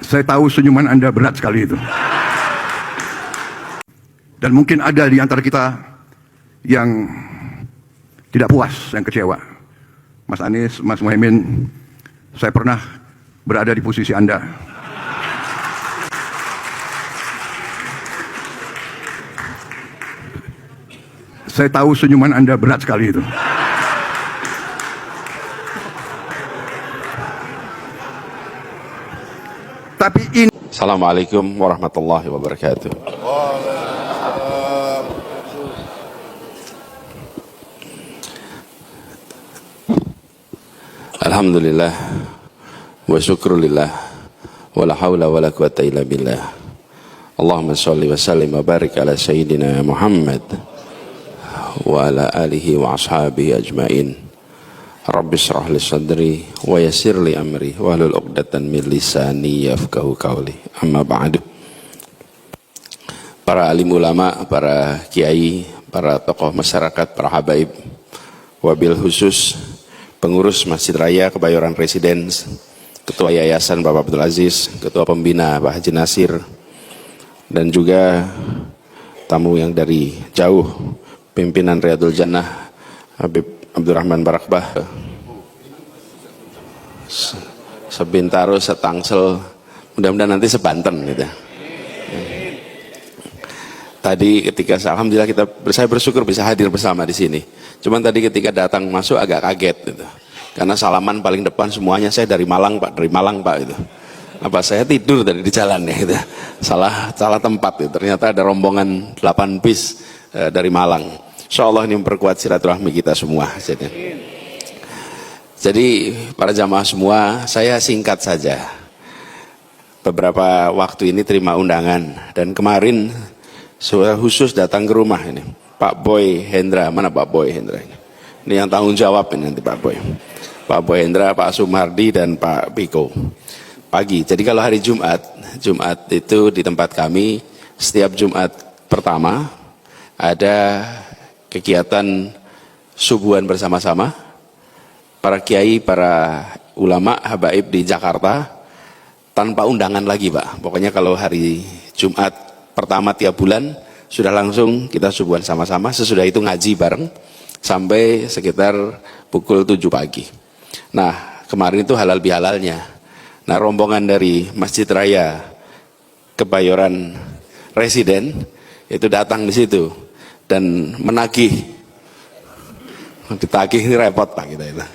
Saya tahu senyuman Anda berat sekali itu. Dan mungkin ada di antara kita yang tidak puas, yang kecewa. Mas Anies, Mas Muhaimin, saya pernah berada di posisi Anda. Saya tahu senyuman Anda berat sekali itu. Tapi ini. Assalamualaikum warahmatullahi wabarakatuh. Alhamdulillah wa syukrulillah wa la hawla wa la quwata illa billah. Allahumma sholli wa sallim wa barik ala sayyidina Muhammad wa ala alihi wa ashabihi ajmain. Rabbi shrah li sadri wa yassir li amri wa hlul 'uqdatan min lisani yafqahu qawli. Amma ba'du. Para alim ulama, para kiai, para tokoh masyarakat, para habaib, wabil khusus pengurus Masjid Raya Kebayoran Residence, Ketua Yayasan Bapak Abdul Aziz, Ketua Pembina Pak Haji Nasir, dan juga tamu yang dari jauh, pimpinan Riyadul Jannah Habib Abdurrahman Barakbah, Sebintaro, Setangsel, mudah-mudahan nanti sebanten gitu. Tadi ketika alhamdulillah saya bersyukur bisa hadir bersama di sini. Cuman tadi ketika datang masuk agak kaget gitu. Karena salaman paling depan semuanya saya dari Malang Pak, dari Malang Pak gitu. Apa saya tidur tadi di jalan ya gitu. Salah tempat gitu. Ternyata ada rombongan 8 bis dari Malang. Insyaallah ini memperkuat silaturahmi kita semua. Jadi para jamaah semua, saya singkat saja. Beberapa waktu ini terima undangan dan kemarin saya khusus datang ke rumah ini. Pak Boy Hendra, mana Pak Boy Hendra ini? Ini yang tanggung jawab ini nanti Pak Boy. Pak Boy Hendra, Pak Sumardi dan Pak Piko. Pagi. Jadi kalau hari Jumat itu di tempat kami setiap Jumat pertama ada kegiatan subuhan bersama-sama para kiai, para ulama, habaib di Jakarta tanpa undangan lagi Pak. Pokoknya kalau hari Jumat pertama tiap bulan sudah langsung kita subuhan sama-sama, sesudah itu ngaji bareng sampai sekitar pukul 7 pagi. Nah kemarin itu halal bihalalnya. Nah rombongan dari Masjid Raya Kebayoran Residen itu datang di situ dan ditagih ini repot Pak kita itu.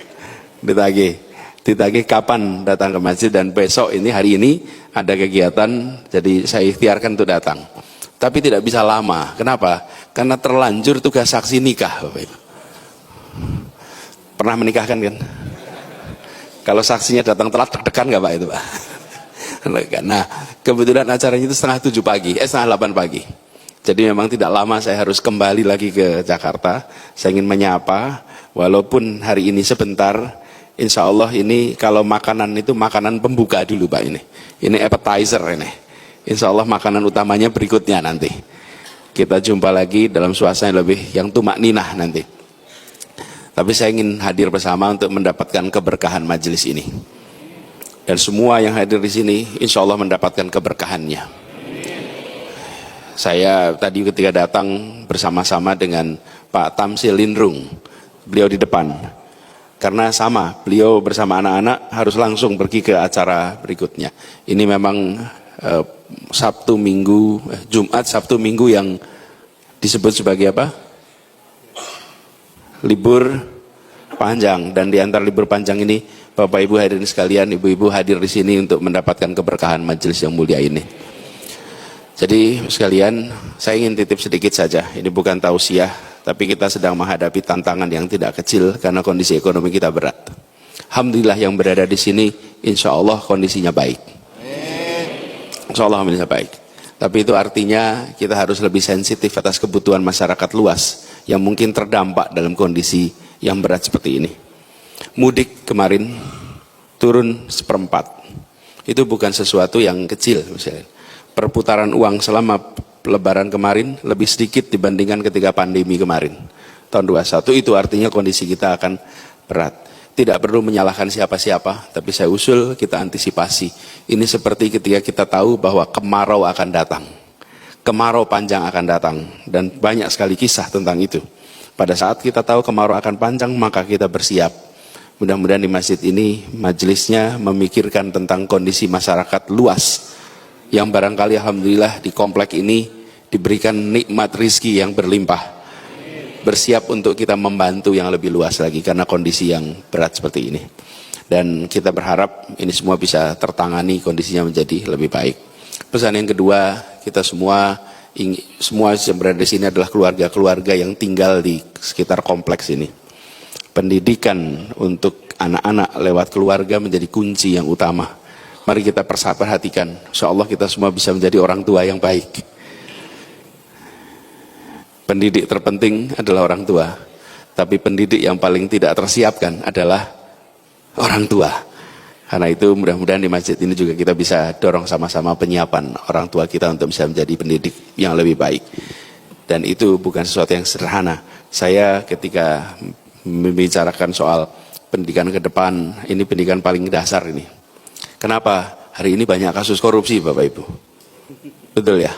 Ditagih kapan datang ke masjid dan besok ini hari ini ada kegiatan, jadi saya ikhtiarkan untuk datang. Tapi tidak bisa lama. Kenapa? Karena terlanjur tugas saksi nikah Bapak Ibu. Pernah menikahkan kan? Kalau saksinya datang telat deg-degan nggak Pak itu Pak? Nah kebetulan acaranya itu setengah 8 pagi. Jadi memang tidak lama saya harus kembali lagi ke Jakarta. Saya ingin menyapa, walaupun hari ini sebentar, insya Allah ini kalau makanan itu makanan pembuka dulu Pak ini. Ini appetizer ini. Insya Allah makanan utamanya berikutnya nanti. Kita jumpa lagi dalam suasana lebih yang tumak ninah nanti. Tapi saya ingin hadir bersama untuk mendapatkan keberkahan majelis ini. Dan semua yang hadir di sini insya Allah mendapatkan keberkahannya. Saya tadi ketika datang bersama-sama dengan Pak Tamsil Lindrung, beliau di depan. Karena sama, beliau bersama anak-anak harus langsung pergi ke acara berikutnya. Ini memang Jumat, Sabtu, Minggu yang disebut sebagai apa? Libur panjang. Dan di antara libur panjang ini, Bapak Ibu hadirin sekalian, Ibu-ibu hadir di sini untuk mendapatkan keberkahan majelis yang mulia ini. Jadi sekalian, saya ingin titip sedikit saja. Ini bukan tausiah, tapi kita sedang menghadapi tantangan yang tidak kecil karena kondisi ekonomi kita berat. Alhamdulillah yang berada di sini, insya Allah kondisinya baik. Insya Allah kondisinya baik. Tapi itu artinya kita harus lebih sensitif atas kebutuhan masyarakat luas yang mungkin terdampak dalam kondisi yang berat seperti ini. Mudik kemarin turun 1/4. Itu bukan sesuatu yang kecil misalnya. Perputaran uang selama Lebaran kemarin lebih sedikit dibandingkan ketika pandemi kemarin tahun 21. Itu artinya kondisi kita akan berat. Tidak perlu menyalahkan siapa-siapa, tapi saya usul kita antisipasi. Ini seperti ketika kita tahu bahwa kemarau akan datang. Kemarau panjang akan datang, dan banyak sekali kisah tentang itu. Pada saat kita tahu kemarau akan panjang, maka kita bersiap. Mudah-mudahan di masjid ini majelisnya memikirkan tentang kondisi masyarakat luas yang barangkali alhamdulillah di komplek ini diberikan nikmat rizki yang berlimpah. Bersiap untuk kita membantu yang lebih luas lagi karena kondisi yang berat seperti ini. Dan kita berharap ini semua bisa tertangani, kondisinya menjadi lebih baik. Pesan yang kedua, kita semua yang berada di sini adalah keluarga-keluarga yang tinggal di sekitar kompleks ini. Pendidikan untuk anak-anak lewat keluarga menjadi kunci yang utama. Mari kita perhatikan, insya Allah kita semua bisa menjadi orang tua yang baik. Pendidik terpenting adalah orang tua, tapi pendidik yang paling tidak tersiapkan adalah orang tua. Karena itu mudah-mudahan di masjid ini juga kita bisa dorong sama-sama penyiapan orang tua kita untuk bisa menjadi pendidik yang lebih baik. Dan itu bukan sesuatu yang sederhana. Saya ketika membicarakan soal pendidikan ke depan, ini pendidikan paling dasar ini. Kenapa? Hari ini banyak kasus korupsi Bapak Ibu. Betul ya?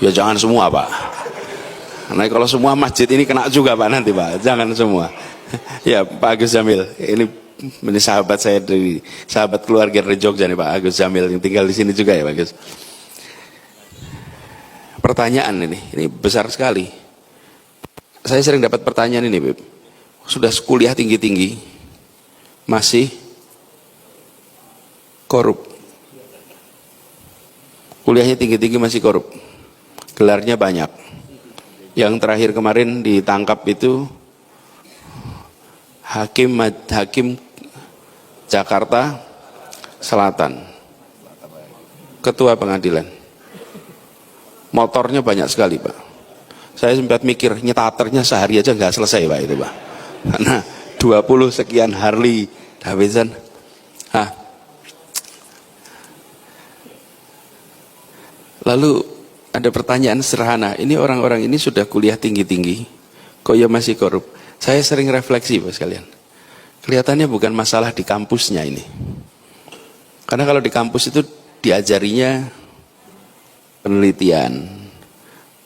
Ya jangan semua Pak. Karena kalau semua masjid ini kena juga Pak nanti Pak. Jangan semua. Ya Pak Agus Jamil, ini sahabat saya dari sahabat keluarga dari Jogja nih Pak Agus Jamil yang tinggal di sini juga ya Pak Agus. Pertanyaan ini besar sekali. Saya sering dapat pertanyaan ini, Beb. Sudah kuliah tinggi-tinggi, masih korup. Kuliahnya tinggi-tinggi masih korup. Gelarnya banyak. Yang terakhir kemarin ditangkap itu Hakim Jakarta Selatan, Ketua Pengadilan. Motornya banyak sekali Pak. Saya sempat mikir nyetaternya sehari aja nggak selesai Pak itu Pak. Karena 20 sekian Harley Davidson. Lalu ada pertanyaan sederhana. Ini orang-orang ini sudah kuliah tinggi-tinggi, kok ya masih korup? Saya sering refleksi Pak sekalian. Kelihatannya bukan masalah di kampusnya ini. Karena kalau di kampus itu diajarinya penelitian,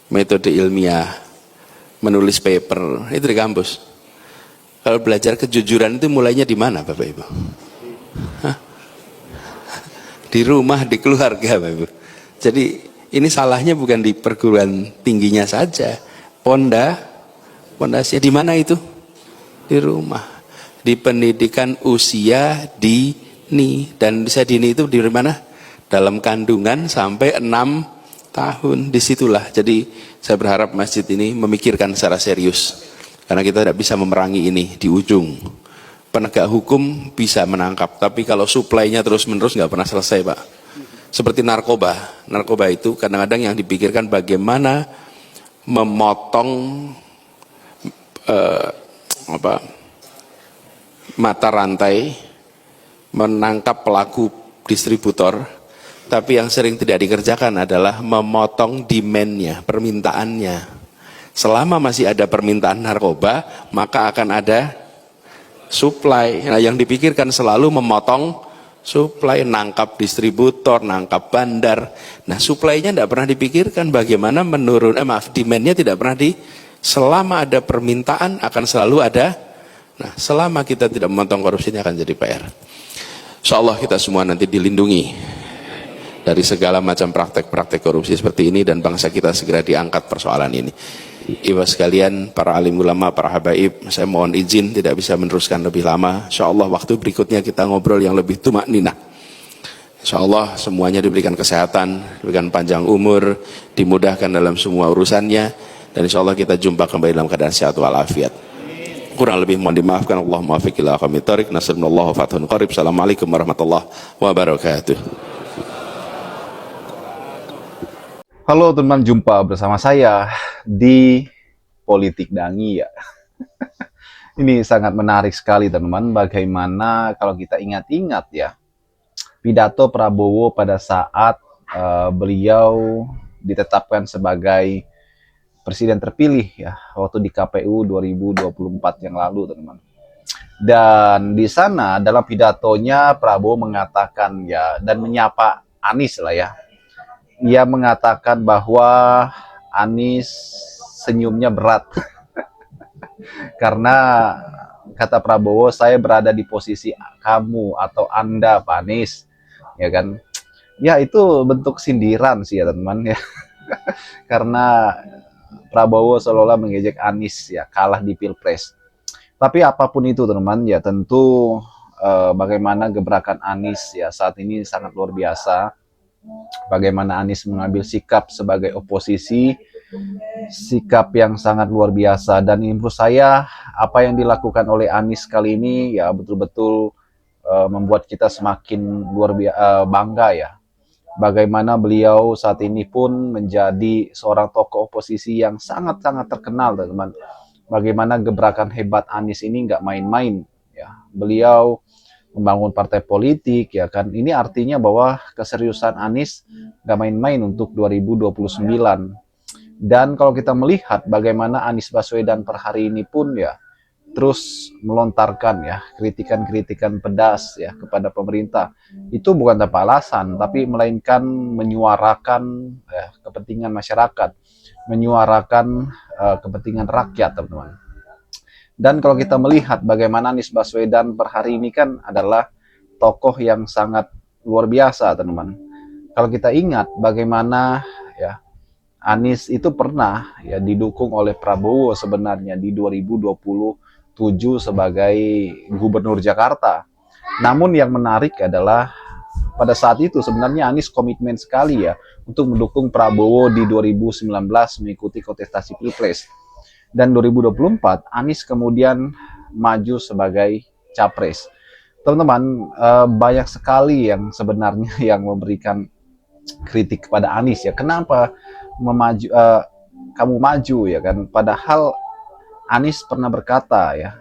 metode ilmiah, menulis paper, itu di kampus. Kalau belajar kejujuran itu mulainya di mana Bapak Ibu? Di rumah, di keluarga Bapak Ibu. Jadi ini salahnya bukan di perguruan tingginya saja. Pondasinya di mana itu? Di rumah. Di pendidikan usia dini. Dan usia dini itu di mana? Dalam kandungan sampai 6 tahun. Disitulah. Jadi saya berharap masjid ini memikirkan secara serius. Karena kita tidak bisa memerangi ini di ujung. Penegak hukum bisa menangkap. Tapi kalau suplainya terus-menerus nggak pernah selesai Pak. Seperti narkoba. Narkoba itu kadang-kadang yang dipikirkan bagaimana memotong mata rantai, menangkap pelaku distributor, tapi yang sering tidak dikerjakan adalah memotong demand-nya, permintaannya. Selama masih ada permintaan narkoba, maka akan ada supply. Nah, yang dipikirkan selalu memotong supply, nangkap distributor, nangkap bandar. Nah, supply-nya tidak pernah dipikirkan bagaimana demand-nya tidak pernah selama ada permintaan akan selalu ada. Nah, selama kita tidak memotong korupsi ini akan jadi PR. Insyaallah kita semua nanti dilindungi dari segala macam praktek-praktek korupsi seperti ini dan bangsa kita segera diangkat persoalan ini. Ibu sekalian, para alim ulama, para habaib, saya mohon izin tidak bisa meneruskan lebih lama. Insyaallah waktu berikutnya kita ngobrol yang lebih tumak ninah. Insyaallah semuanya diberikan kesehatan, diberikan panjang umur, dimudahkan dalam semua urusannya. Dan insyaallah kita jumpa kembali dalam keadaan sehat walafiat. Kurang lebih mohon dimaafkan. Allahumma afiq ila aqwamit thoriq. Nasrullah wa fathun qarib. Assalamualaikum warahmatullahi wabarakatuh. Halo teman, jumpa bersama saya di Politik Dangi ya. Ini sangat menarik sekali teman-teman. Bagaimana kalau kita ingat-ingat ya, pidato Prabowo pada saat beliau ditetapkan sebagai presiden terpilih ya waktu di KPU 2024 yang lalu, teman-teman. Dan di sana dalam pidatonya Prabowo mengatakan ya, dan menyapa Anies lah ya. Ia mengatakan bahwa Anies senyumnya berat karena kata Prabowo, saya berada di posisi kamu atau Anda, Pak Anies, ya kan? Ya itu bentuk sindiran sih ya teman-teman ya. Karena Prabowo seolah-olah mengejek Anies ya, kalah di Pilpres. Tapi apapun itu teman-teman ya, tentu bagaimana gebrakan Anies ya saat ini sangat luar biasa. Bagaimana Anies mengambil sikap sebagai oposisi, sikap yang sangat luar biasa. Dan menurut saya apa yang dilakukan oleh Anies kali ini ya betul-betul membuat kita semakin luar biasa bangga ya. Bagaimana beliau saat ini pun menjadi seorang tokoh oposisi yang sangat-sangat terkenal, teman-teman. Bagaimana gebrakan hebat Anies ini nggak main-main ya. Beliau membangun partai politik ya kan. Ini artinya bahwa keseriusan Anies nggak main-main untuk 2029. Dan kalau kita melihat bagaimana Anies Baswedan per hari ini pun ya terus melontarkan ya kritikan-kritikan pedas ya kepada pemerintah. Itu bukan tanpa alasan, tapi melainkan menyuarakan ya, kepentingan masyarakat, menyuarakan kepentingan rakyat, teman-teman. Dan kalau kita melihat bagaimana Anies Baswedan per hari ini kan adalah tokoh yang sangat luar biasa, teman-teman. Kalau kita ingat bagaimana ya Anies itu pernah ya didukung oleh Prabowo sebenarnya di 2027 sebagai gubernur Jakarta. Namun yang menarik adalah pada saat itu sebenarnya Anies komitmen sekali ya untuk mendukung Prabowo di 2019 mengikuti kontestasi Pilpres. Dan 2024 Anies kemudian maju sebagai capres. Teman-teman, banyak sekali yang sebenarnya yang memberikan kritik kepada Anies ya. Kenapa kamu maju ya kan? Padahal Anies pernah berkata ya,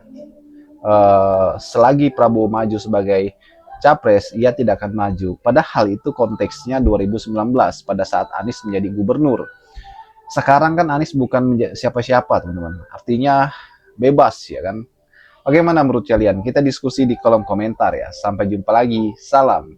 selagi Prabowo maju sebagai capres, ia tidak akan maju. Padahal itu konteksnya 2019 pada saat Anies menjadi gubernur. Sekarang kan Anies bukan siapa-siapa, teman-teman. Artinya bebas ya kan. Bagaimana menurut kalian? Kita diskusi di kolom komentar ya. Sampai jumpa lagi. Salam.